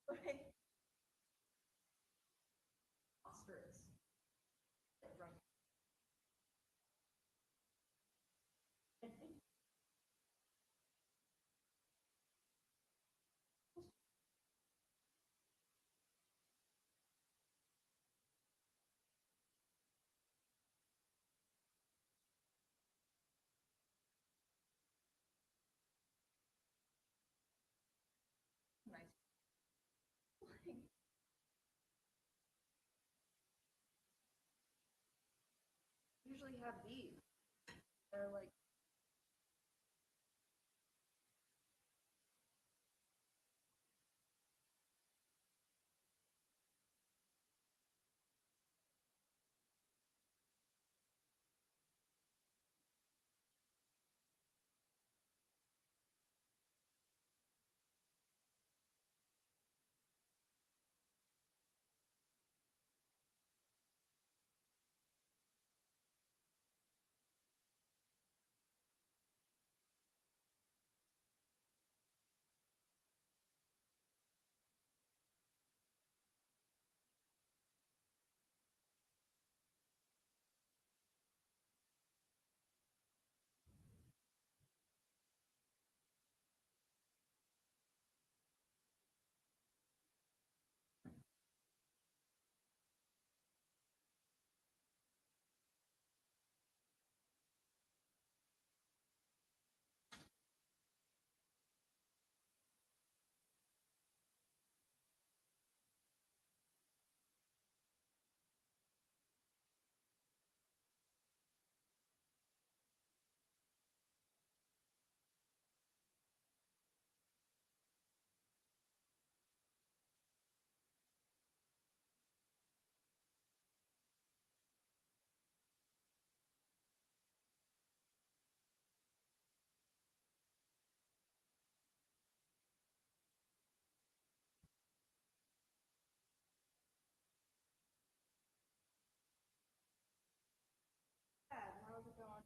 Like, phosphorus. Drunk. Nice. Like, usually have these. They're like that. How's it going?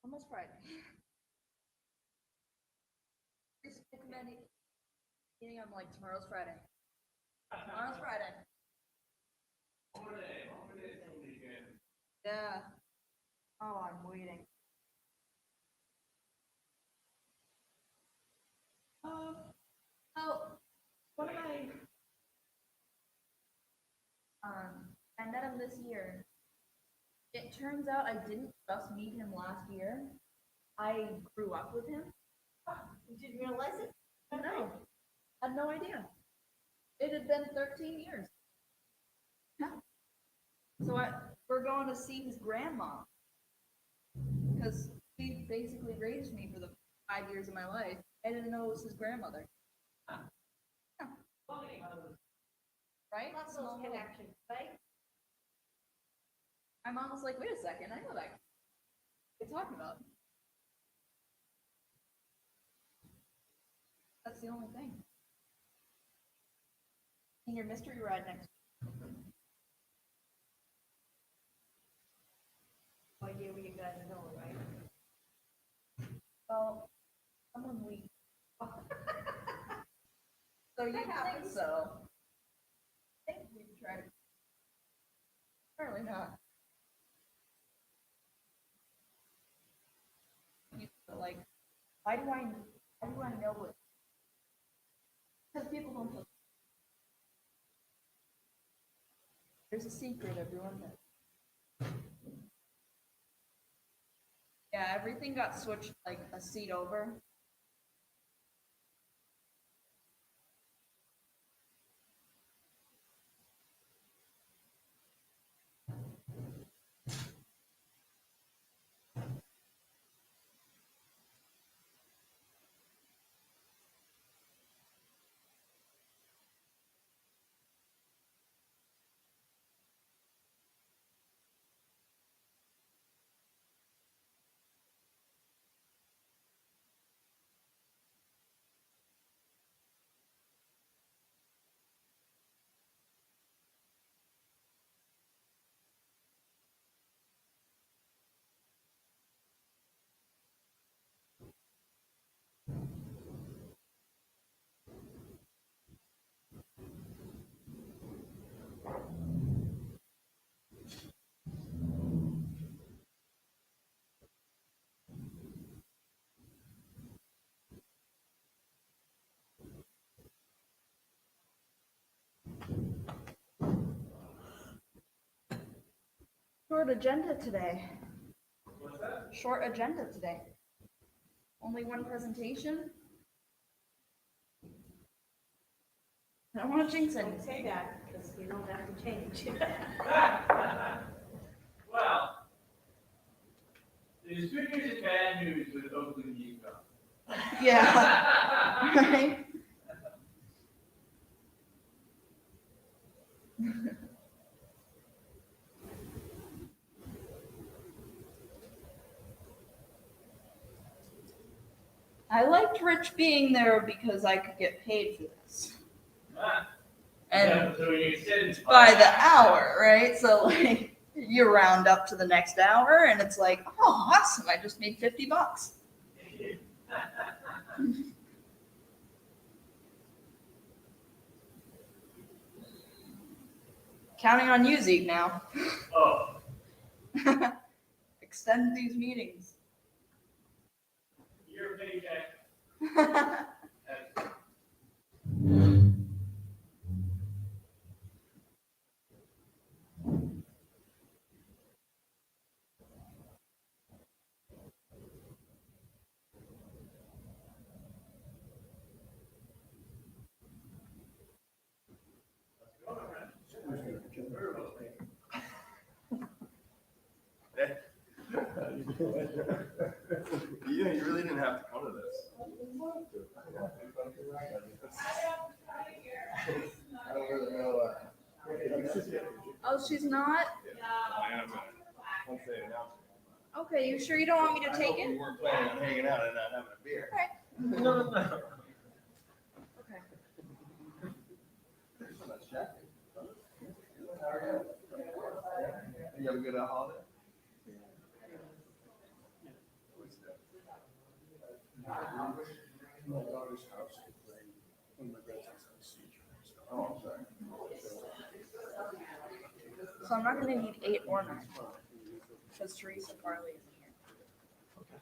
Almost Friday. Just recommending eating. I'm like tomorrow's Friday. Tomorrow's Friday. Yeah. Oh, I'm waiting. Um. Oh, one of my I met him this year. It turns out I didn't just meet him last year. I grew up with him. You didn't realize it? No, I had no idea. It had been 13 years. Yeah. So we're going to see his grandma because he basically raised me for the 5 years of my life. I didn't know it was his grandmother. Yeah. Right? Lots of those connections, right? My mom was like, wait a second, I know that. What are you talking about? That's the only thing. And your mystery ride next. No idea where you guys are going, right? Well, someone we. So you think so? I think we tried. Apparently not. Like, why do I? Why do I know it? Because people don't. There's a secret, everyone. Yeah, everything got switched like a seat over. Short agenda today. What's that? Short agenda today. Only one presentation. I don't want to jinx Don't anything. say that, because you don't have to change. Well, there's good news and bad news with Oakland Utah. Yeah. Right? I liked Rich being there because I could get paid for this. And Yeah, so you said it's by the hour, right? So like you round up to the next hour and it's like, oh awesome, I just made $50. Counting on you, Zeke, now. Oh, Extend these meetings. your paycheck. You really didn't have to come to this. I don't really know. Oh, she's not? I am once they announce it. Okay, you sure you don't want me to I take hope it? we weren't planning on hanging out and not having a beer. Okay. Okay. You have a good holiday? My daughter's house, one of my grandsons had a seizure. Oh, I'm sorry. So I'm not gonna need 8 or 9 because Teresa Farley isn't here.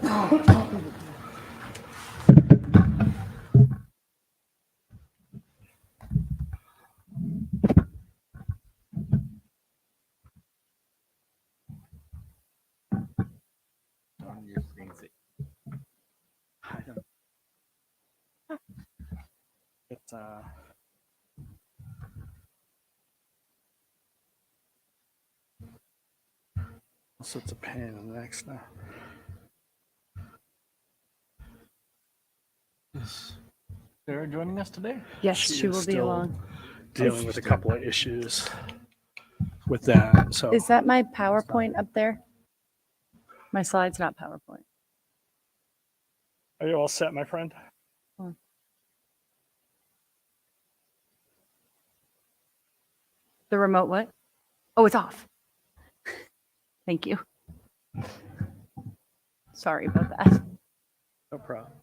On your screen, It's so it's a pain in the next now. Is Sarah joining us today? Yes, She she is will be still along. Dealing with a couple of issues with that. So Is that my PowerPoint up there? My slide's not PowerPoint. are you all set, my friend? The remote what? Oh, it's off. Thank you. Sorry about that. No problem.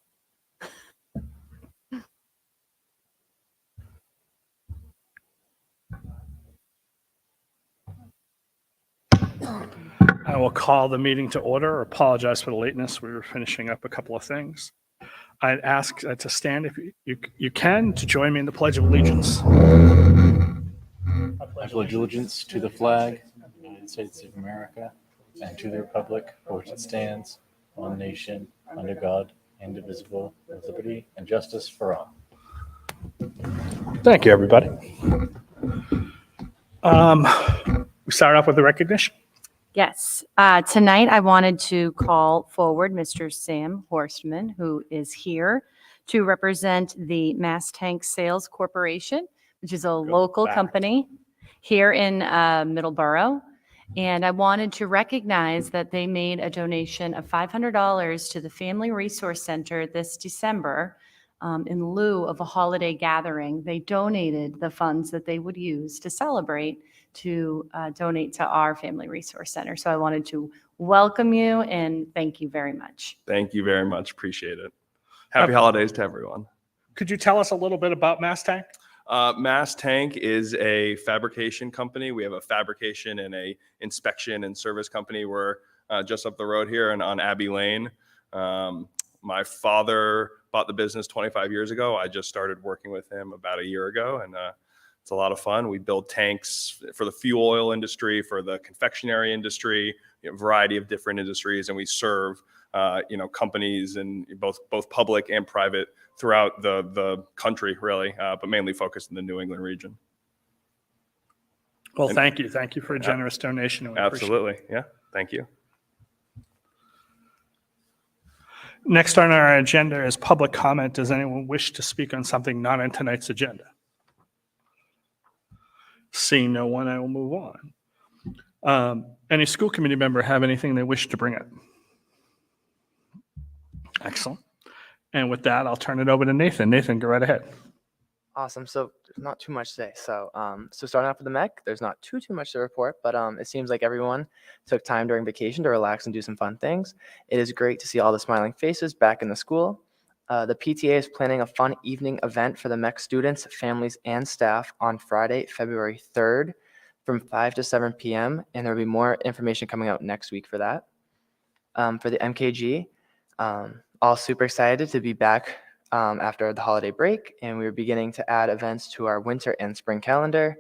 I will call the meeting to order. Apologize for the lateness. We were finishing up a couple of things. I'd ask to stand if you can to join me in the Pledge of Allegiance. I pledge allegiance to the flag of the United States of America and to the republic for which it stands, one nation, under God, indivisible, with liberty and justice for all. Thank you, everybody. We start off with the recognition. Yes. Tonight, I wanted to call forward Mr. Sam Horstman, who is here to represent the Mass Tank Sales Corporation, which is a local back. company here in Middleborough. And I wanted to recognize that they made a donation of $500 to the Family Resource Center this December in lieu of a holiday gathering. They donated the funds that they would use to celebrate to donate to our Family Resource Center. So I wanted to welcome you and thank you very much. Thank you very much. Appreciate it. Happy holidays to everyone. Could you tell us a little bit about Mass Tank? Mass Tank is a fabrication company. We have a fabrication and a inspection and service company. We're just up the road here and on Abbey Lane. My father bought the business 25 years ago. I just started working with him about a year ago, and it's a lot of fun. We build tanks for the fuel oil industry, for the confectionery industry, a variety of different industries, and we serve companies and both public and private throughout the country, really, but mainly focused in the New England region. Well, thank you. Thank you for a generous donation. And we appreciate it. Absolutely. Yeah. Thank you. Next on our agenda is public comment. Does anyone wish to speak on something not on tonight's agenda? Seeing no one, I will move on. Any school committee member have anything they wish to bring up? Excellent. And with that, I'll turn it over to Nathan. Nathan, go right ahead. Awesome. So there's not too much to say. So starting off with the MEC, there's not too much to report, but it seems like everyone took time during vacation to relax and do some fun things. It is great to see all the smiling faces back in the school. The PTA is planning a fun evening event for the MEC students, families, and staff on Friday, February 3rd from 5 to 7 p.m. And there will be more information coming out next week for that. For the MKG, all super excited to be back after the holiday break, and we're beginning to add events to our winter and spring calendar.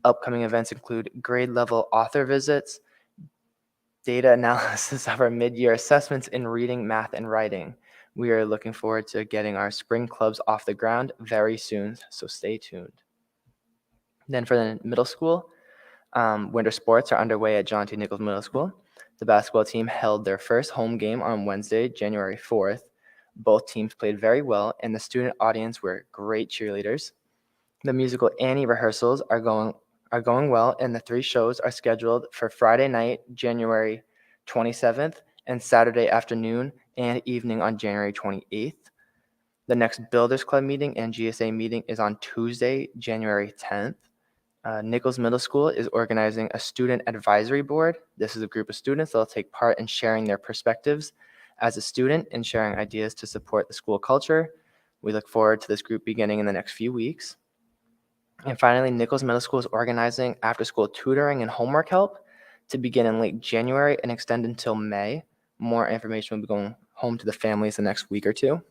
Upcoming events include grade level author visits, data analysis of our mid-year assessments in reading, math, and writing. We are looking forward to getting our spring clubs off the ground very soon, so stay tuned. Then for the middle school, winter sports are underway at John T. Nichols Middle School. The basketball team held their first home game on Wednesday, January 4th. Both teams played very well, and the student audience were great cheerleaders. The musical Annie rehearsals are going well, and the 3 shows are scheduled for Friday night, January 27th, and Saturday afternoon and evening on January 28th. The next Builders Club meeting and GSA meeting is on Tuesday, January 10th. Nichols Middle School is organizing a student advisory board. This is a group of students that will take part in sharing their perspectives as a student and sharing ideas to support the school culture. We look forward to this group beginning in the next few weeks. And finally, Nichols Middle School is organizing after-school tutoring and homework help to begin in late January and extend until May. More information will be going home to the families the next week or two.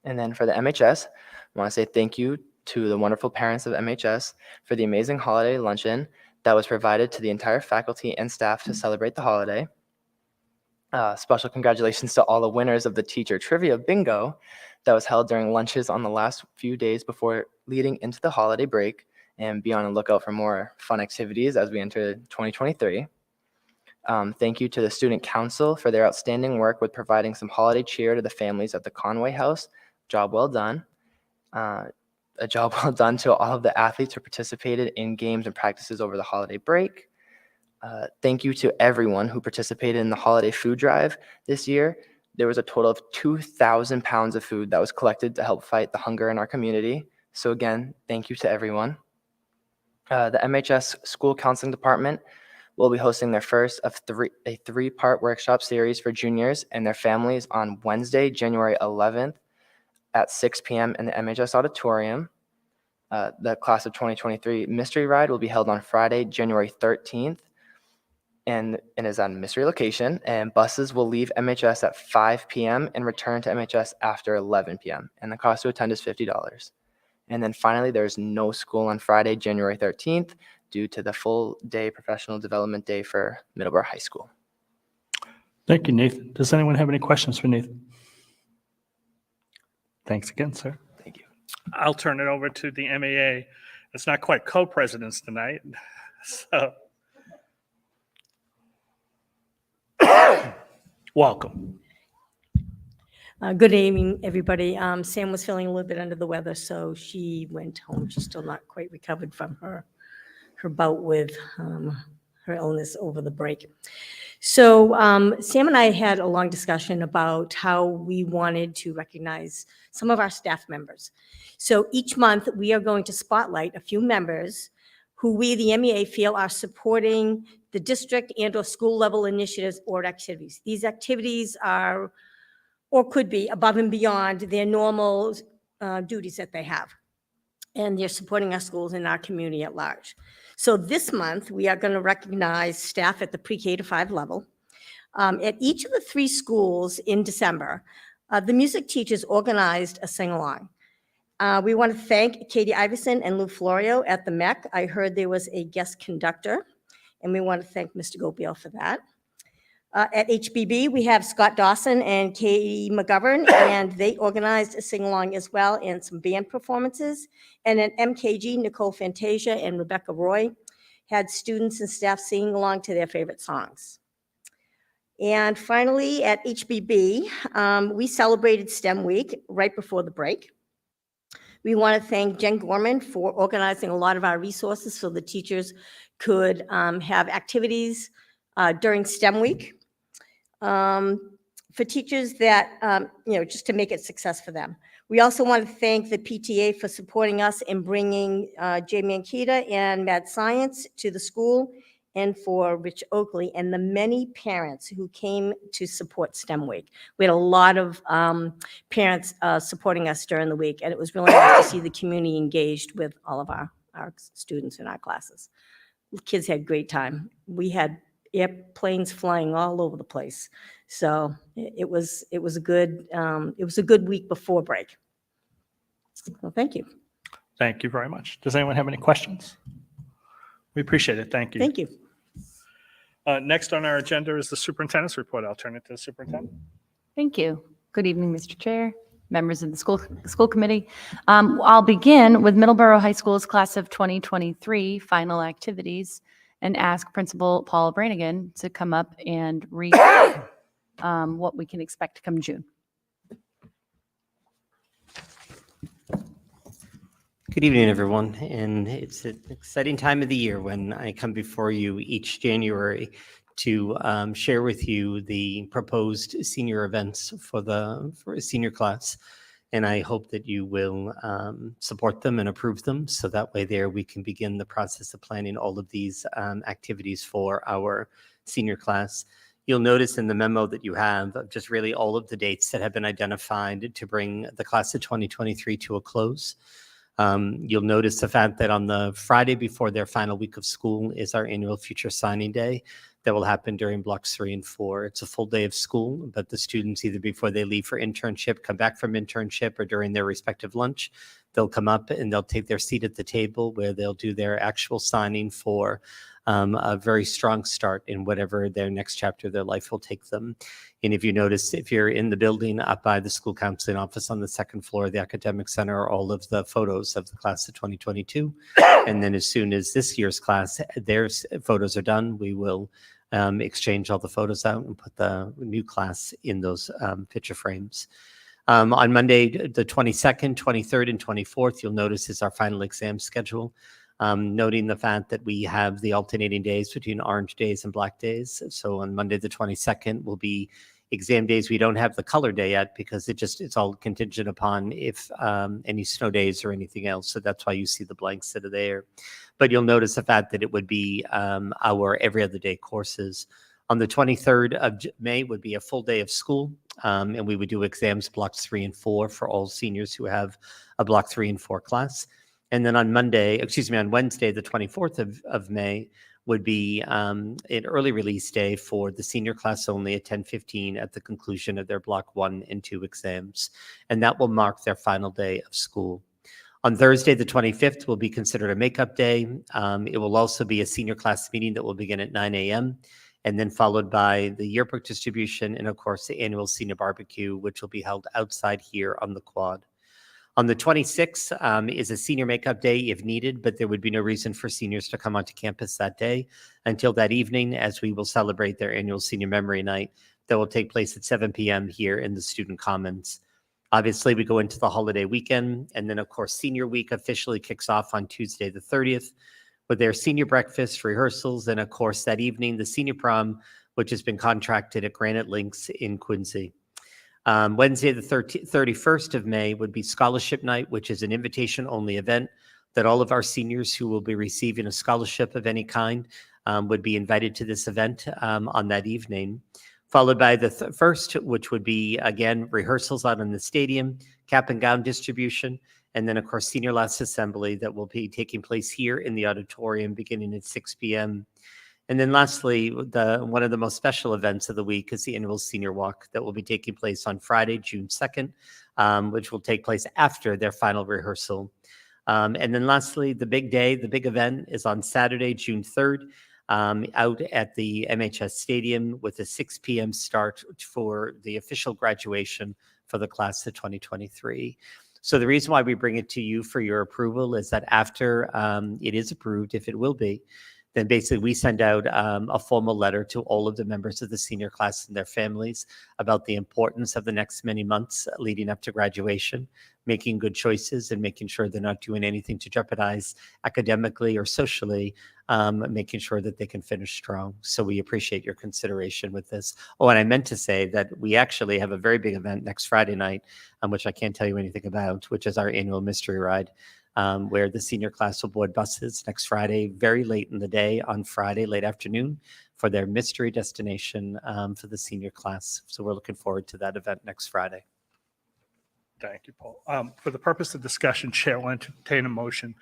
And then for the MHS, I want to say thank you to the wonderful parents of MHS for the amazing holiday luncheon that was provided to the entire faculty and staff to celebrate the holiday. Special congratulations to all the winners of the teacher trivia bingo that was held during lunches on the last few days before leading into the holiday break, and be on the lookout for more fun activities as we enter 2023. Thank you to the Student Council for their outstanding work with providing some holiday cheer to the families at the Conway House. Job well done. A job well done to all of the athletes who participated in games and practices over the holiday break. Thank you to everyone who participated in the holiday food drive this year. There was a total of 2,000 pounds of food that was collected to help fight the hunger in our community. So again, thank you to everyone. The MHS School Counseling Department will be hosting their first of a three-part workshop series for juniors and their families on Wednesday, January 11th at 6 p.m. in the MHS Auditorium. The class of 2023 Mystery Ride will be held on Friday, January 13th, and is on a mystery location, and buses will leave MHS at 5 p.m. and return to MHS after 11 p.m. And the cost to attend is $50. And then finally, there's no school on Friday, January 13th, due to the full day professional development day for Middleborough High School. Thank you, Nathan. Does anyone have any questions for Nathan? Thanks again, sir. Thank you. I'll turn it over to the MAA. It's not quite co-presidents tonight, so welcome. Good evening, everybody. Sam was feeling a little bit under the weather, so she went home. She's still not quite recovered from her bout with her illness over the break. So Sam and I had a long discussion about how we wanted to recognize some of our staff members. So each month, we are going to spotlight a few members who we, the MEA, feel are supporting the district and or school level initiatives or activities. These activities are, or could be, above and beyond their normal duties that they have. And they're supporting our schools and our community at large. So this month, we are going to recognize staff at the pre-K to 5 level. At each of the 3 schools in December, the music teachers organized a sing-along. We want to thank Katie Iverson and Lou Florio at the MEC. I heard there was a guest conductor, and we want to thank Mr. Gopiel for that. At HBB, we have Scott Dawson and Katie McGovern, and they organized a sing-along as well and some band performances. And at MKG, Nicole Fantasia and Rebecca Roy had students and staff singing along to their favorite songs. And finally, at HBB, we celebrated STEM Week right before the break. We want to thank Jen Gorman for organizing a lot of our resources so the teachers could have activities during STEM Week. For teachers that, just to make it success for them. We also want to thank the PTA for supporting us in bringing Jay Mankita and Mad Science to the school, and for Rich Oakley and the many parents who came to support STEM Week. We had a lot of parents supporting us during the week, and it was really nice to see the community engaged with all of our students in our classes. The kids had a great time. We had airplanes flying all over the place. So it was a good week before break. Well, thank you. Thank you very much. Does anyone have any questions? We appreciate it. Thank you. Thank you. Next on our agenda is the superintendent's report. I'll turn it to the superintendent. Thank you. Good evening, Mr. Chair, members of the school committee. I'll begin with Middleborough High School's class of 2023 final activities and ask Principal Paul Brannigan to come up and read what we can expect come June. Good evening, everyone. And it's an exciting time of the year when I come before you each January to share with you the proposed senior events for a senior class. And I hope that you will support them and approve them. So that way there we can begin the process of planning all of these activities for our senior class. You'll notice in the memo that you have just really all of the dates that have been identified to bring the class of 2023 to a close. You'll notice the fact that on the Friday before their final week of school is our annual future signing day. that will happen during blocks 3 and 4. It's a full day of school, but the students, either before they leave for internship, come back from internship, or during their respective lunch, they'll come up and they'll take their seat at the table where they'll do their actual signing for a very strong start in whatever their next chapter of their life will take them. And if you notice, if you're in the building up by the school counseling office on the second floor of the academic center, are all of the photos of the class of 2022. And then as soon as this year's class, their photos are done, we will exchange all the photos out and put the new class in those picture frames. On Monday, the 22nd, 23rd, and 24th, you'll notice is our final exam schedule. Noting the fact that we have the alternating days between orange days and black days. So on Monday, the 22nd, will be exam days. We don't have the color day yet because it's all contingent upon if any snow days or anything else. So that's why you see the blanks that are there. But you'll notice the fact that it would be our every other day courses. On the 23rd of May would be a full day of school, and we would do exams blocks 3 and 4 for all seniors who have a block 3 and 4 class. And then on Wednesday, the 24th of May, would be an early release day for the senior class only at 10:15 at the conclusion of their block 1 and 2 exams. And that will mark their final day of school. On Thursday, the 25th, will be considered a makeup day. It will also be a senior class meeting that will begin at 9 a.m. and then followed by the yearbook distribution and, of course, the annual senior barbecue, which will be held outside here on the quad. On the 26th is a senior makeup day if needed, but there would be no reason for seniors to come onto campus that day until that evening, as we will celebrate their annual senior memory night that will take place at 7 p.m. here in the student commons. Obviously, we go into the holiday weekend, and then, of course, senior week officially kicks off on Tuesday the 30th with their senior breakfast, rehearsals, and, of course, that evening, the senior prom, which has been contracted at Granite Links in Quincy. Wednesday, the 31st of May would be scholarship night, which is an invitation-only event that all of our seniors who will be receiving a scholarship of any kind would be invited to this event on that evening. Followed by the first, which would be, again, rehearsals out in the stadium, cap and gown distribution, and then, of course, senior last assembly that will be taking place here in the auditorium beginning at 6 p.m. And then lastly, one of the most special events of the week is the annual senior walk that will be taking place on Friday, June 2nd, which will take place after their final rehearsal. And then lastly, the big day, the big event is on Saturday, June 3rd, out at the MHS Stadium with a 6 p.m. start for the official graduation for the class of 2023. So the reason why we bring it to you for your approval is that after it is approved, if it will be, then basically we send out a formal letter to all of the members of the senior class and their families about the importance of the next many months leading up to graduation, making good choices and making sure they're not doing anything to jeopardize academically or socially, making sure that they can finish strong. So we appreciate your consideration with this. Oh, and I meant to say that we actually have a very big event next Friday night, which I can't tell you anything about, which is our annual mystery ride. Where the senior class will board buses next Friday, very late in the day on Friday, late afternoon, for their mystery destination for the senior class. So we're looking forward to that event next Friday. Thank you, Paul. For the purpose of discussion, Chair will entertain a motion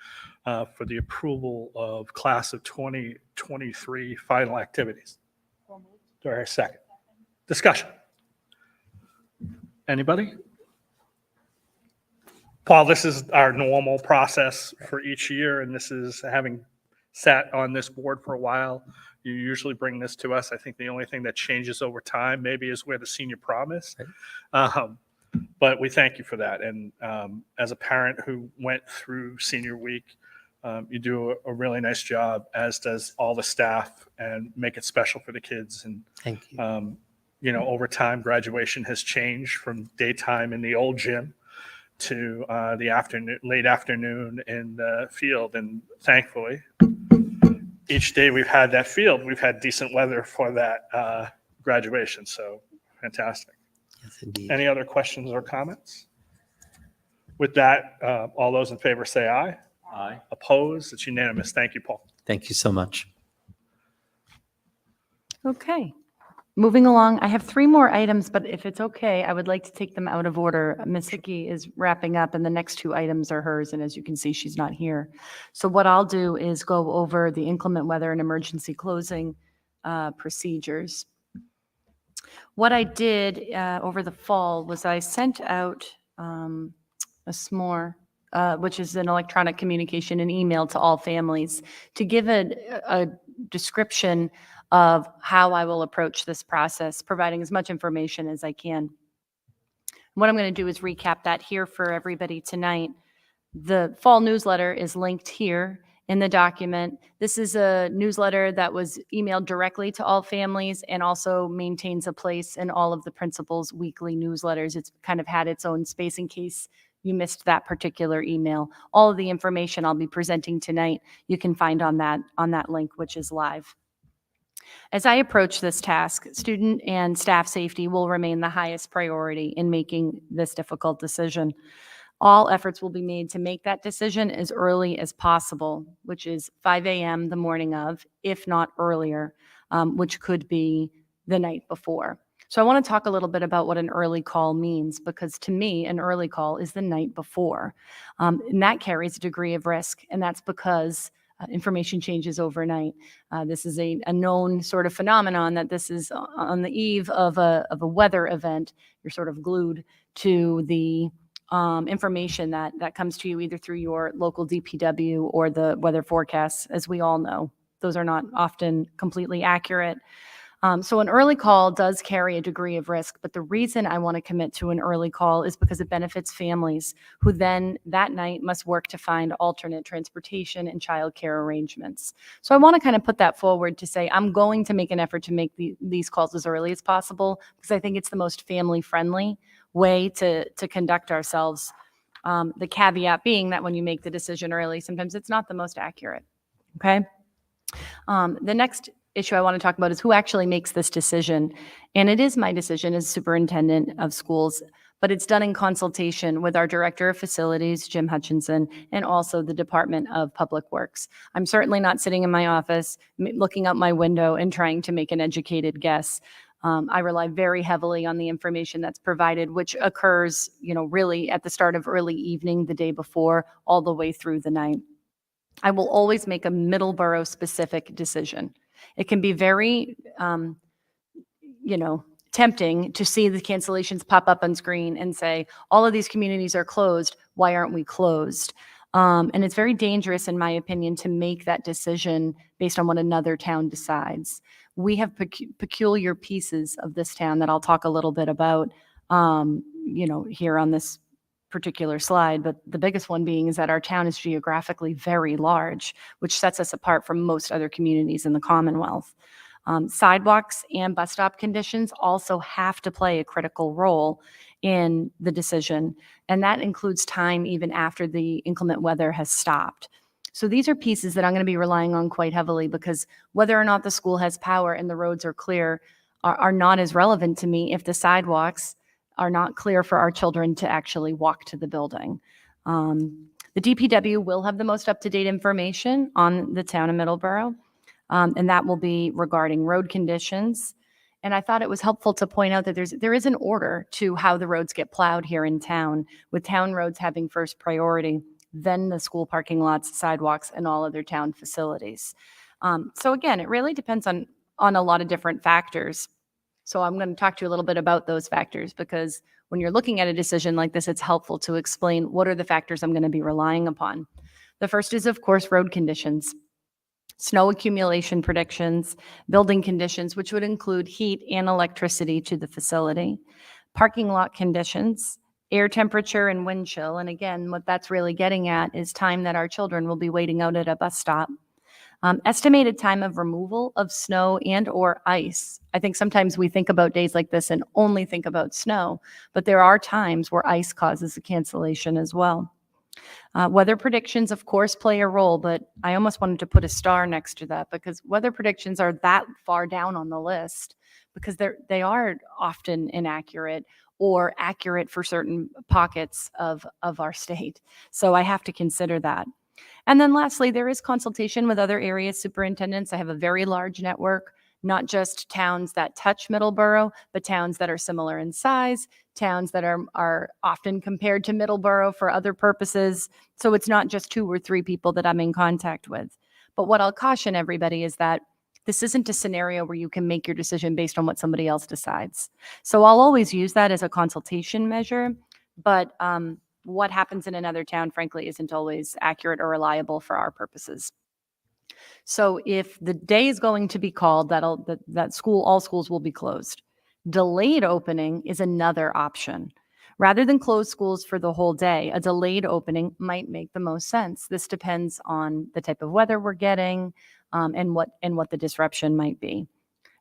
for the approval of class of 2023 final activities. Do I hear a second? Discussion. Anybody? Paul, this is our normal process for each year, and this is having sat on this board for a while. You usually bring this to us. I think the only thing that changes over time maybe is where the senior prom is. But we thank you for that. And as a parent who went through senior week, you do a really nice job, as does all the staff, and make it special for the kids. And Thank you. Over time, graduation has changed from daytime in the old gym to the late afternoon in the field. And thankfully, each day we've had that field, we've had decent weather for that graduation. So fantastic. Yes, indeed. Any other questions or comments? With that, all those in favor say aye. Aye. Opposed? It's unanimous. Thank you, Paul. Thank you so much. Okay. Moving along, I have 3 more items, but if it's okay, I would like to take them out of order. Ms. Hickey is wrapping up, and the next 2 items are hers, and as you can see, she's not here. So what I'll do is go over the inclement weather and emergency closing, procedures. What I did over the fall was I sent out a SMORE, which is an electronic communication and email to all families, to give a description of how I will approach this process, providing as much information as I can. What I'm going to do is recap that here for everybody tonight. The fall newsletter is linked here in the document. This is a newsletter that was emailed directly to all families and also maintains a place in all of the principals' weekly newsletters. It's kind of had its own space in case you missed that particular email. All of the information I'll be presenting tonight, you can find on that link, which is live. As I approach this task, student and staff safety will remain the highest priority in making this difficult decision. All efforts will be made to make that decision as early as possible, which is 5 a.m. the morning of, if not earlier, which could be the night before. So I want to talk a little bit about what an early call means, because to me, an early call is the night before. And that carries a degree of risk, and that's because information changes overnight. This is a known sort of phenomenon that this is on the eve of a weather event. You're sort of glued to the information that comes to you either through your local DPW or the weather forecasts. As we all know, those are not often completely accurate. So an early call does carry a degree of risk, but the reason I want to commit to an early call is because it benefits families who then that night must work to find alternate transportation and childcare arrangements. So I want to kind of put that forward to say I'm going to make an effort to make these calls as early as possible, because I think it's the most family-friendly way to conduct ourselves. The caveat being that when you make the decision early, sometimes it's not the most accurate. Okay. The next issue I want to talk about is who actually makes this decision. And it is my decision as superintendent of schools, but it's done in consultation with our director of facilities, Jim Hutchinson, and also the Department of Public Works. I'm certainly not sitting in my office looking out my window and trying to make an educated guess. I rely very heavily on the information that's provided, which occurs, really at the start of early evening, the day before, all the way through the night. I will always make a Middleborough specific decision. It can be very, tempting to see the cancellations pop up on screen and say, all of these communities are closed. Why aren't we closed? And it's very dangerous, in my opinion, to make that decision based on what another town decides. We have peculiar pieces of this town that I'll talk a little bit about, here on this particular slide, but the biggest one being is that our town is geographically very large, which sets us apart from most other communities in the Commonwealth. Sidewalks and bus stop conditions also have to play a critical role in the decision, and that includes time even after the inclement weather has stopped. So these are pieces that I'm going to be relying on quite heavily, because whether or not the school has power and the roads are clear are not as relevant to me if the sidewalks are not clear for our children to actually walk to the building. The DPW will have the most up-to-date information on the town of Middleborough, and that will be regarding road conditions. And I thought it was helpful to point out that there is an order to how the roads get plowed here in town, with town roads having first priority, then the school parking lots, sidewalks, and all other town facilities. So again, it really depends on a lot of different factors. So I'm going to talk to you a little bit about those factors, because when you're looking at a decision like this, it's helpful to explain what are the factors I'm going to be relying upon. The first is, of course, road conditions, snow accumulation predictions, building conditions, which would include heat and electricity to the facility, parking lot conditions, air temperature and wind chill. And again, what that's really getting at is time that our children will be waiting out at a bus stop. Estimated time of removal of snow and or ice. I think sometimes we think about days like this and only think about snow, but there are times where ice causes a cancellation as well. Weather predictions, of course, play a role, but I almost wanted to put a star next to that, because weather predictions are that far down on the list because they are often inaccurate or accurate for certain pockets of our state. So I have to consider that. And then lastly, there is consultation with other area superintendents. I have a very large network, not just towns that touch Middleborough, but towns that are similar in size, towns that are often compared to Middleborough for other purposes. So it's not just 2 or 3 people that I'm in contact with. But what I'll caution everybody is that This isn't a scenario where you can make your decision based on what somebody else decides. So I'll always use that as a consultation measure, but what happens in another town, frankly, isn't always accurate or reliable for our purposes. So if the day is going to be called, all schools will be closed. Delayed opening is another option. Rather than close schools for the whole day, a delayed opening might make the most sense. This depends on the type of weather we're getting, and what the disruption might be.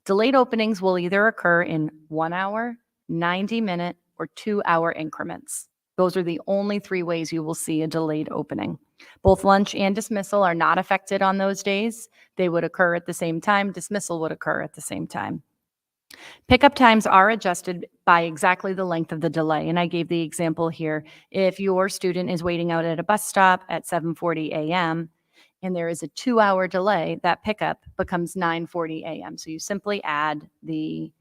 Delayed openings will either occur in 1 hour, 90-minute, or 2-hour increments. Those are the only 3 ways you will see a delayed opening. Both lunch and dismissal are not affected on those days. They would occur at the same time. Dismissal would occur at the same time. Pickup times are adjusted by exactly the length of the delay, and I gave the example here. If your student is waiting out at a bus stop at 7:40 a.m., and there is a 2-hour delay, that pickup becomes 9:40 a.m. So you simply add the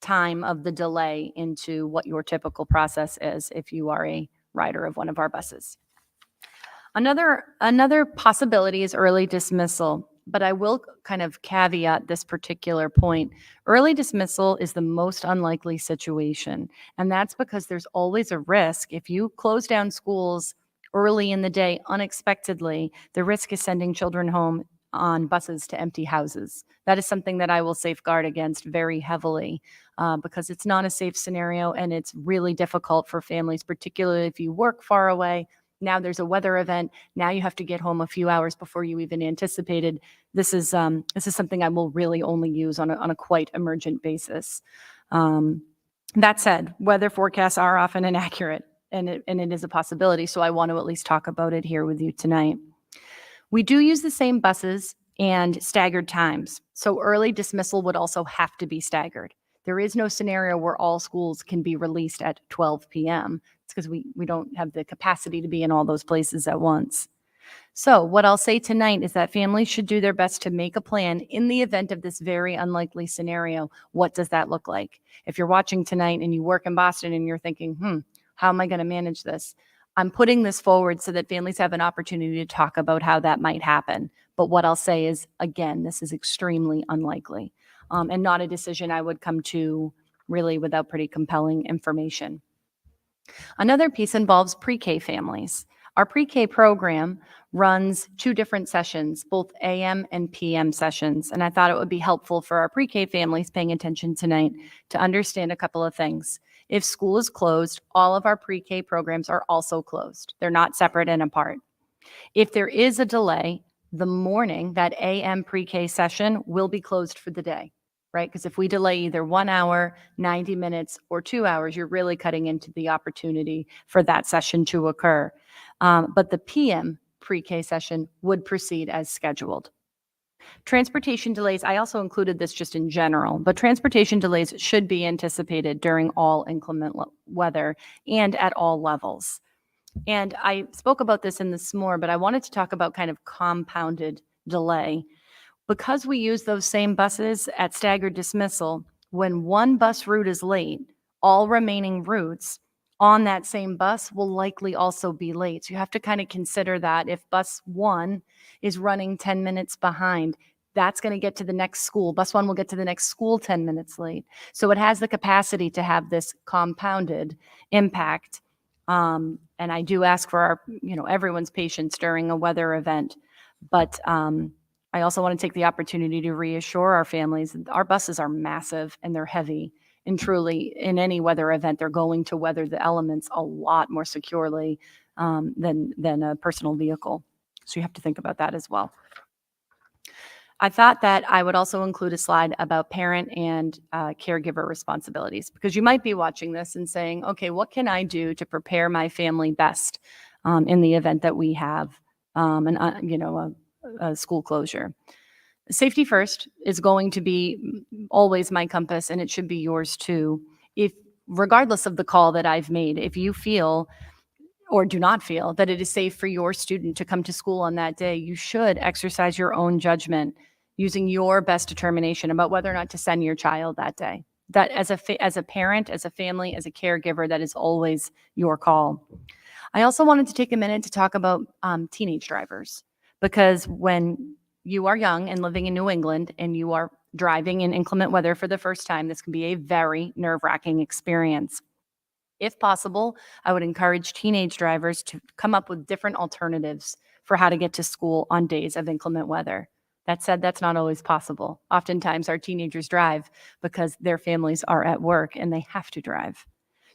time of the delay into what your typical process is if you are a rider of one of our buses. Another possibility is early dismissal, but I will kind of caveat this particular point. Early dismissal is the most unlikely situation, and that's because there's always a risk. If you close down schools early in the day unexpectedly, the risk is sending children home on buses to empty houses. That is something that I will safeguard against very heavily, because it's not a safe scenario, and it's really difficult for families, particularly if you work far away. Now there's a weather event. Now you have to get home a few hours before you even anticipated. This is something I will really only use on a quite emergent basis. That said, weather forecasts are often inaccurate, and it is a possibility. So I want to at least talk about it here with you tonight. We do use the same buses and staggered times. So early dismissal would also have to be staggered. There is no scenario where all schools can be released at 12 p.m. It's because we don't have the capacity to be in all those places at once. So what I'll say tonight is that families should do their best to make a plan in the event of this very unlikely scenario. What does that look like? If you're watching tonight and you work in Boston and you're thinking, how am I going to manage this? I'm putting this forward so that families have an opportunity to talk about how that might happen. But what I'll say is, again, this is extremely unlikely, and not a decision I would come to really without pretty compelling information. Another piece involves pre-K families. Our pre-K program runs 2 different sessions, both AM and PM sessions, and I thought it would be helpful for our pre-K families paying attention tonight to understand a couple of things. If school is closed, all of our pre-K programs are also closed. They're not separate and apart. If there is a delay, the morning, that AM pre-K session will be closed for the day, right? Because if we delay either 1 hour, 90 minutes, or 2 hours, you're really cutting into the opportunity for that session to occur. But the PM pre-K session would proceed as scheduled. Transportation delays, I also included this just in general, but transportation delays should be anticipated during all inclement weather and at all levels. And I spoke about this in the SMORE, but I wanted to talk about kind of compounded delay. Because we use those same buses at staggered dismissal, when one bus route is late, all remaining routes on that same bus will likely also be late. So you have to kind of consider that if bus 1 is running 10 minutes behind, that's going to get to the next school. Bus 1 will get to the next school 10 minutes late. So it has the capacity to have this compounded impact. And I do ask for our, everyone's patience during a weather event. But I also want to take the opportunity to reassure our families that our buses are massive and they're heavy. And truly, in any weather event, they're going to weather the elements a lot more securely than a personal vehicle. So you have to think about that as well. I thought that I would also include a slide about parent and caregiver responsibilities, because you might be watching this and saying, okay, what can I do to prepare my family best in the event that we have a school closure? Safety first is going to be always my compass, and it should be yours too. If, regardless of the call that I've made, if you feel or do not feel that it is safe for your student to come to school on that day, you should exercise your own judgment using your best determination about whether or not to send your child that day. That as a parent, as a family, as a caregiver, that is always your call. I also wanted to take a minute to talk about teenage drivers, because when you are young and living in New England and you are driving in inclement weather for the first time, this can be a very nerve-wracking experience. If possible, I would encourage teenage drivers to come up with different alternatives for how to get to school on days of inclement weather. That said, that's not always possible. Oftentimes, our teenagers drive because their families are at work and they have to drive.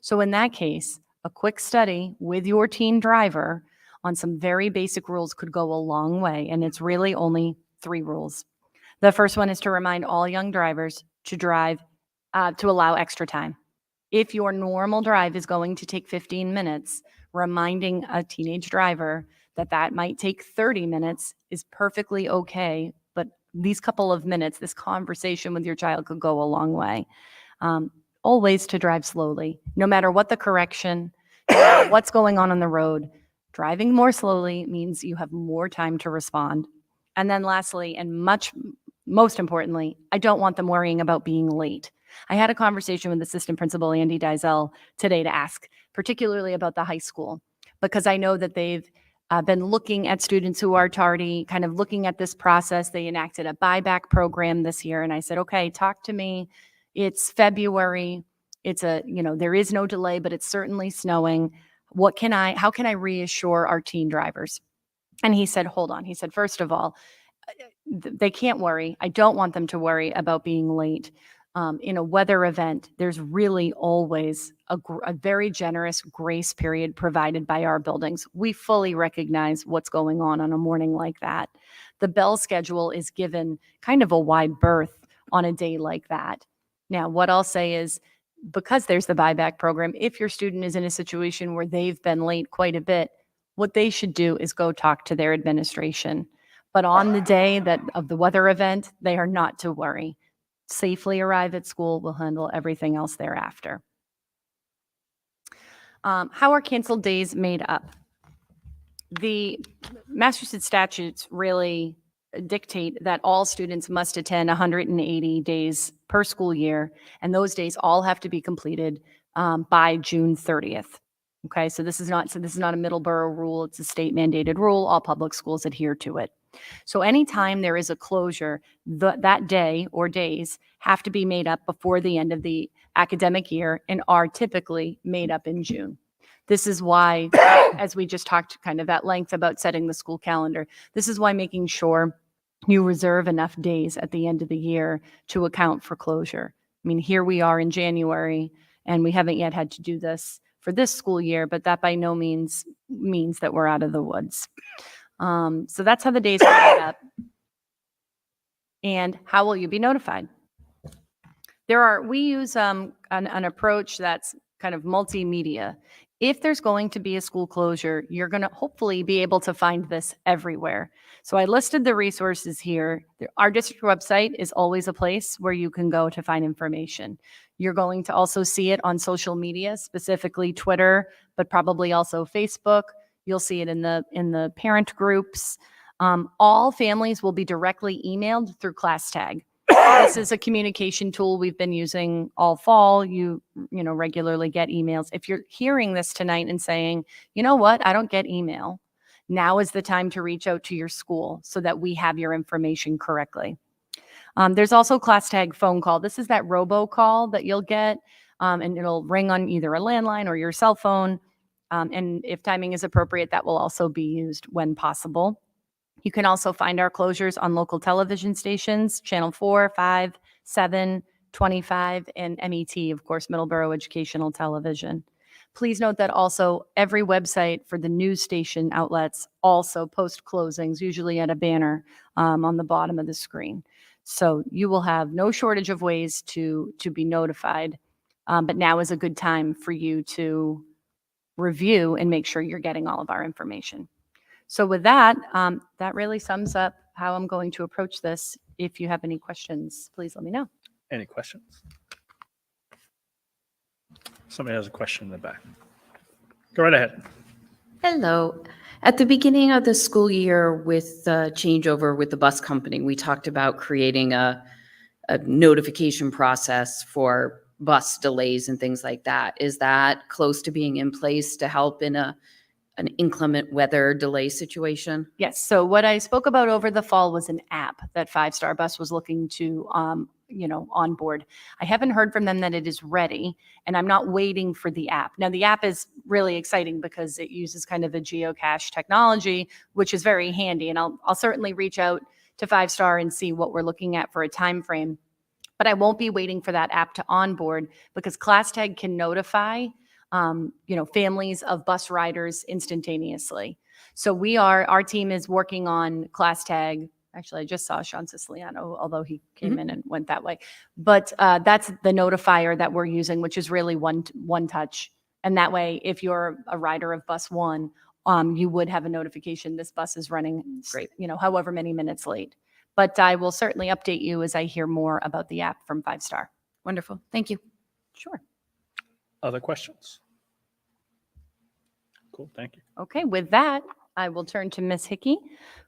So in that case, a quick study with your teen driver on some very basic rules could go a long way, and it's really only 3 rules. The first one is to remind all young drivers to drive, to allow extra time. If your normal drive is going to take 15 minutes, reminding a teenage driver that that might take 30 minutes is perfectly okay, but these couple of minutes, this conversation with your child could go a long way. Always to drive slowly, no matter what the correction, no matter what's going on the road. Driving more slowly means you have more time to respond. And then lastly, and most importantly, I don't want them worrying about being late. I had a conversation with Assistant Principal Andy Dizel today to ask, particularly about the high school, because I know that they've been looking at students who are tardy, kind of looking at this process. They enacted a buyback program this year, and I said, okay, talk to me. It's February. There is no delay, but it's certainly snowing. How can I reassure our teen drivers? And he said, hold on. He said, first of all, they can't worry. I don't want them to worry about being late. In a weather event, there's really always a very generous grace period provided by our buildings. We fully recognize what's going on a morning like that. The bell schedule is given kind of a wide berth on a day like that. Now, what I'll say is, because there's the buyback program, if your student is in a situation where they've been late quite a bit, what they should do is go talk to their administration. But on the day of the weather event, they are not to worry. Safely arrive at school, we'll handle everything else thereafter. How are canceled days made up? The Massachusetts statutes really dictate that all students must attend 180 days per school year, and those days all have to be completed by June 30th. Okay, so this is not a Middleborough rule, it's a state mandated rule. All public schools adhere to it. So anytime there is a closure, that day or days have to be made up before the end of the academic year and are typically made up in June. This is why, as we just talked kind of at length about setting the school calendar, this is why making sure you reserve enough days at the end of the year to account for closure. I mean, here we are in January, and we haven't yet had to do this for this school year, but that by no means means that we're out of the woods. So that's how the days are made up. And how will you be notified? We use an approach that's kind of multimedia. If there's going to be a school closure, you're going to hopefully be able to find this everywhere. So I listed the resources here. Our district website is always a place where you can go to find information. You're going to also see it on social media, specifically Twitter, but probably also Facebook. You'll see it in the parent groups. All families will be directly emailed through ClassTag. This is a communication tool we've been using all fall. You regularly get emails. If you're hearing this tonight and saying, you know what, I don't get email, now is the time to reach out to your school so that we have your information correctly. There's also ClassTag phone call. This is that robocall that you'll get, and it'll ring on either a landline or your cell phone. And if timing is appropriate, that will also be used when possible. You can also find our closures on local television stations, Channel 4, 5, 7, 25, and MET, of course, Middleborough Educational Television. Please note that also every website for the news station outlets also post closings, usually at a banner on the bottom of the screen. So you will have no shortage of ways to be notified, but now is a good time for you to review and make sure you're getting all of our information. So with that, that really sums up how I'm going to approach this. If you have any questions, please let me know. Any questions? Somebody has a question in the back. Go right ahead. Hello. At the beginning of the school year with the changeover with the bus company, we talked about creating a notification process for bus delays and things like that. Is that close to being in place to help in a an inclement weather delay situation? Yes. So what I spoke about over the fall was an app that Five Star Bus was looking to, onboard. I haven't heard from them that it is ready, and I'm not waiting for the app. Now, the app is really exciting because it uses kind of a geocache technology, which is very handy. And I'll certainly reach out to Five Star and see what we're looking at for a time frame. But I won't be waiting for that app to onboard because ClassTag can notify families of bus riders instantaneously. So our team is working on ClassTag. Actually, I just saw Sean Siciliano, although he came in and went that way. But that's the notifier that we're using, which is really one touch. And that way, if you're a rider of bus 1, you would have a notification this bus is running, Great. however many minutes late. But I will certainly update you as I hear more about the app from Five Star. Wonderful. Thank you. Sure. Other questions? Cool, thank you. Okay, with that, I will turn to Ms. Hickey,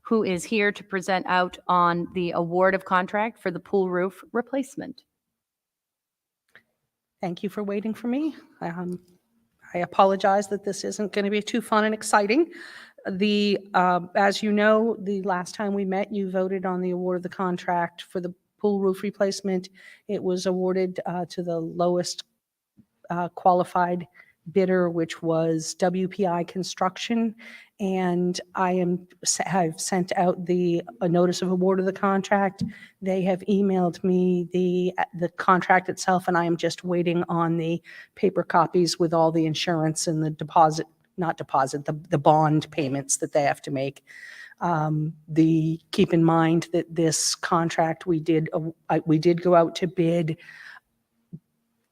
who is here to present out on the award of contract for the pool roof replacement. Thank you for waiting for me. I apologize that this isn't going to be too fun and exciting. As you know, the last time we met, you voted on the award of the contract for the pool roof replacement. It was awarded to the lowest qualified bidder, which was WPI Construction. And have sent out a notice of award of the contract. They have emailed me the contract itself, and I am just waiting on the paper copies with all the insurance and the the bond payments that they have to make. Keep in mind that this contract, we did go out to bid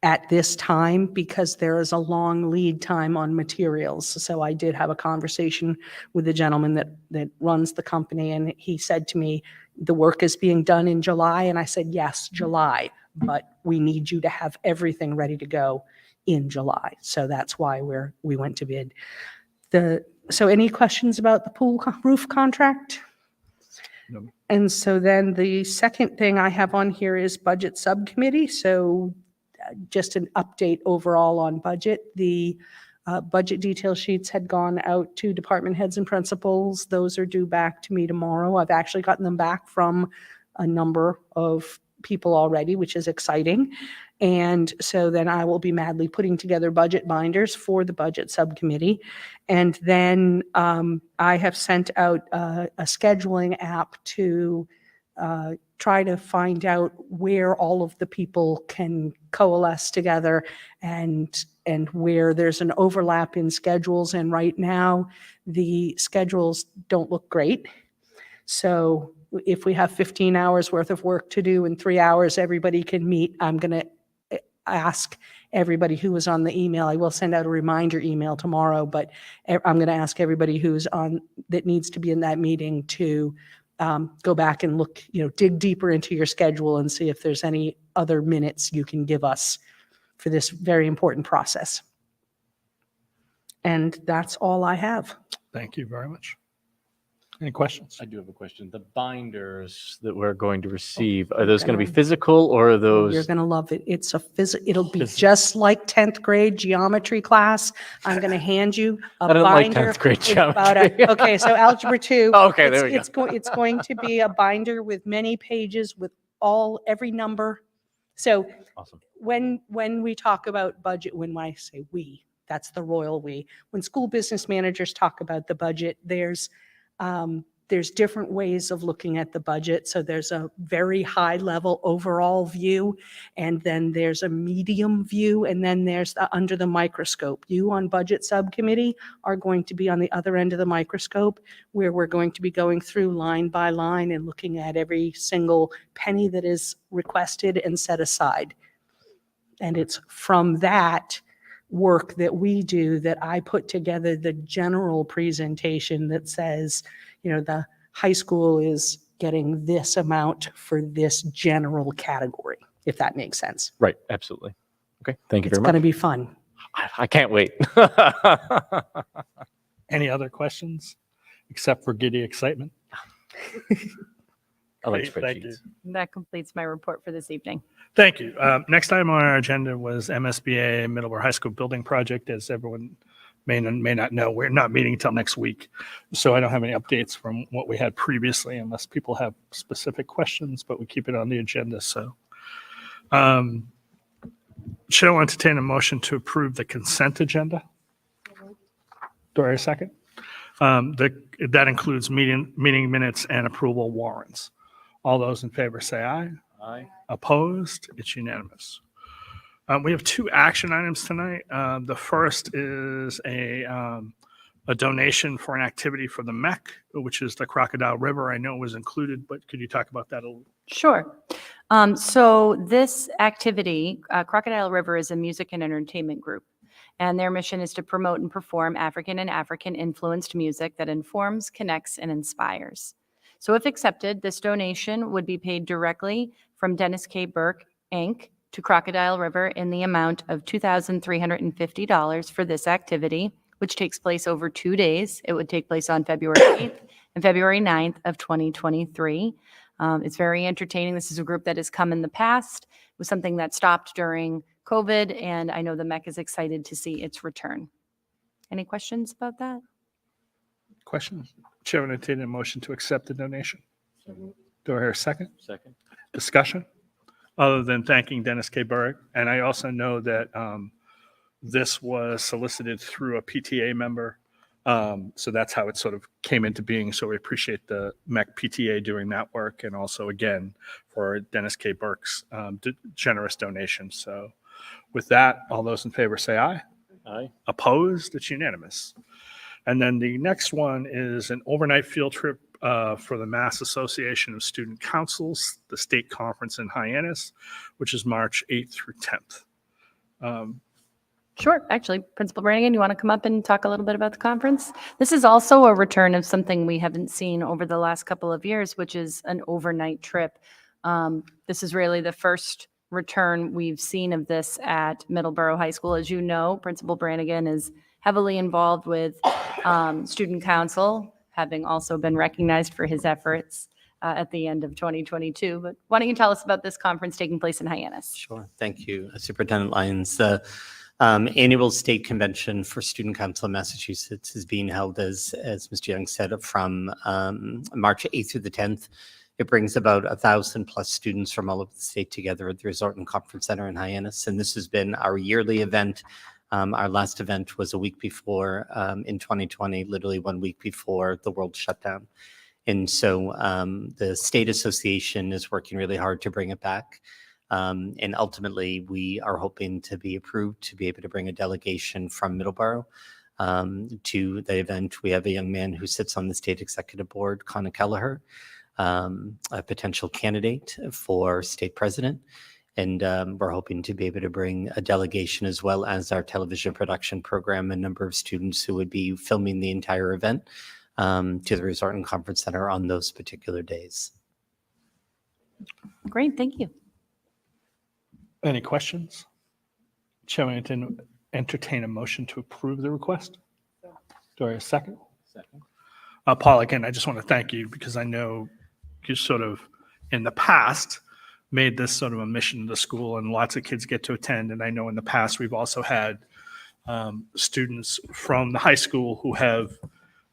at this time because there is a long lead time on materials. So I did have a conversation with the gentleman that runs the company, and he said to me, the work is being done in July. And I said, yes, July, but we need you to have everything ready to go in July. So that's why we went to bid. So any questions about the pool roof contract? No. And so then the second thing I have on here is budget subcommittee. So just an update overall on budget. The budget detail sheets had gone out to department heads and principals. Those are due back to me tomorrow. I've actually gotten them back from a number of people already, which is exciting. And so then I will be madly putting together budget binders for the budget subcommittee. And then I have sent out a scheduling app to try to find out where all of the people can coalesce together and where there's an overlap in schedules. And right now, the schedules don't look great. So if we have 15 hours worth of work to do in 3 hours, everybody can meet. I'm going to ask everybody who was on the email. I will send out a reminder email tomorrow, but I'm going to ask everybody who's on that needs to be in that meeting to go back and look, dig deeper into your schedule and see if there's any other minutes you can give us for this very important process. And that's all I have. Thank you very much. Any questions? I do have a question. The binders that we're going to receive, are those going to be physical or are those? You're going to love it. It's it'll be just like 10th grade geometry class. I'm going to hand you a binder. I don't like 10th grade geometry. Okay, so algebra 2. Oh, okay, there we go. It's going to be a binder with many pages with every number. So Awesome. when we talk about budget, when I say we, that's the royal we. When school business managers talk about the budget, there's different ways of looking at the budget. So there's a very high level overall view, and then there's a medium view, and then there's under the microscope. You on budget subcommittee are going to be on the other end of the microscope, where we're going to be going through line by line and looking at every single penny that is requested and set aside. And it's from that work that we do that I put together the general presentation that says, the high school is getting this amount for this general category, if that makes sense. Right, absolutely. Okay, thank you It's very going to much. be fun. I can't wait. Any other questions except for giddy excitement? I like Great, thank you. spreadsheets. That completes my report for this evening. Thank you. Next item on our agenda was MSBA Middleborough High School Building Project. As everyone may not know, we're not meeting until next week. So I don't have any updates from what we had previously unless people have specific questions, but we keep it on the agenda. So Chair will entertain a motion to approve the consent agenda. Do I hear a second? That includes meeting minutes and approval warrants. All those in favor say aye. Aye. Opposed? It's unanimous. We have two action items tonight. The first is a donation for an activity for the MEC, which is the Crocodile River. I know it was included, but could you talk about that a little? Sure. So this activity, Crocodile River, is a music and entertainment group, and their mission is to promote and perform African and African-influenced music that informs, connects, and inspires. So if accepted, this donation would be paid directly from Dennis K. Burke, Inc., to Crocodile River in the amount of $2,350 for this activity, which takes place over 2 days. It would take place on February 8th and February 9th of 2023. It's very entertaining. This is a group that has come in the past. It was something that stopped during COVID, and I know the MEC is excited to see its return. Any questions about that? Questions? Chair will entertain a motion to accept the donation. Do I hear a second? Second. Discussion? Other than thanking Dennis K. Burke. And I also know that this was solicited through a PTA member. So that's how it sort of came into being. So we appreciate the MEC PTA doing that work. And also, again, for Dennis K. Burke's generous donation. So with that, all those in favor say aye. Aye. Opposed? It's unanimous. And then the next one is an overnight field trip for the Mass Association of Student Councils, the state conference in Hyannis, which is March 8th through 10th. Sure. Actually, Principal Brannigan, you want to come up and talk a little bit about the conference? This is also a return of something we haven't seen over the last couple of years, which is an overnight trip. This is really the first return we've seen of this at Middleborough High School. As you know, Principal Brannigan is heavily involved with Student Council, having also been recognized for his efforts at the end of 2022. But why don't you tell us about this conference taking place in Hyannis? Sure. Thank you, Superintendent Lyons. The annual state convention for Student Council of Massachusetts is being held, as Mr. Young said, from March 8th through the 10th. It brings about 1,000 plus students from all over the state together at the Resort and Conference Center in Hyannis. And this has been our yearly event. Our last event was a week before, in 2020, literally 1 week before the world shut down. And so the state association is working really hard to bring it back. And ultimately, we are hoping to be approved to be able to bring a delegation from Middleborough to the event. We have a young man who sits on the state executive board, Connor Kelleher, a potential candidate for state president. And we're hoping to be able to bring a delegation as well as our television production program, a number of students who would be filming the entire event to the Resort and Conference Center on those particular days. Great, thank you. Any questions? Chair will entertain a motion to approve the request. Do I hear a second? Second. Paul, again, I just want to thank you because I know you sort of, in the past, made this sort of a mission to the school and lots of kids get to attend. And I know in the past, we've also had students from the high school who have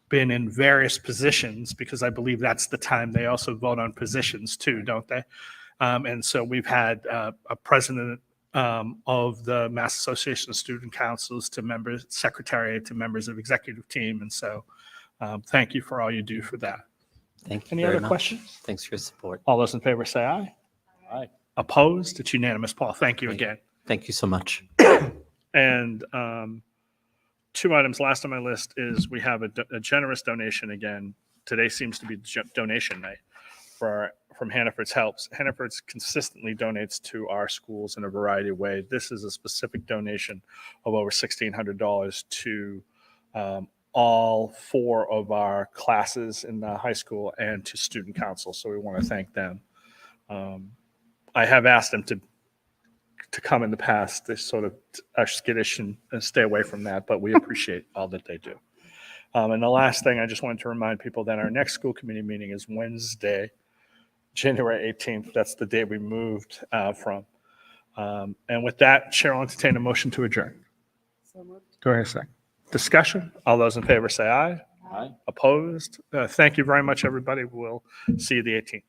been in various positions, because I believe that's the time they also vote on positions too, don't they? And so we've had a president of the Mass Association of Student Councils to members, secretariat to members of executive team. And so thank you for all you do for that. Thank you. Any very other much. questions? Thanks for your support. All those in favor say aye. Aye. Opposed? It's unanimous. Paul, thank you again. Thank you so much. And two items last on my list is we have a generous donation again. Today seems to be donation night from Hannaford's Helps. Hannaford's consistently donates to our schools in a variety of ways. This is a specific donation of over $1,600 to all 4 of our classes in the high school and to student council. So we want to thank them. I have asked them to come in the past. They sort of are skittish and stay away from that, but we appreciate all that they do. And the last thing, I just wanted to remind people that our next school committee meeting is Wednesday, January 18th. That's the day we moved from. And with that, Chair will entertain a motion to adjourn. So moved. Go ahead, second. Discussion? All those in favor say aye. Aye. Opposed? Thank you very much, everybody. We'll see you the 18th.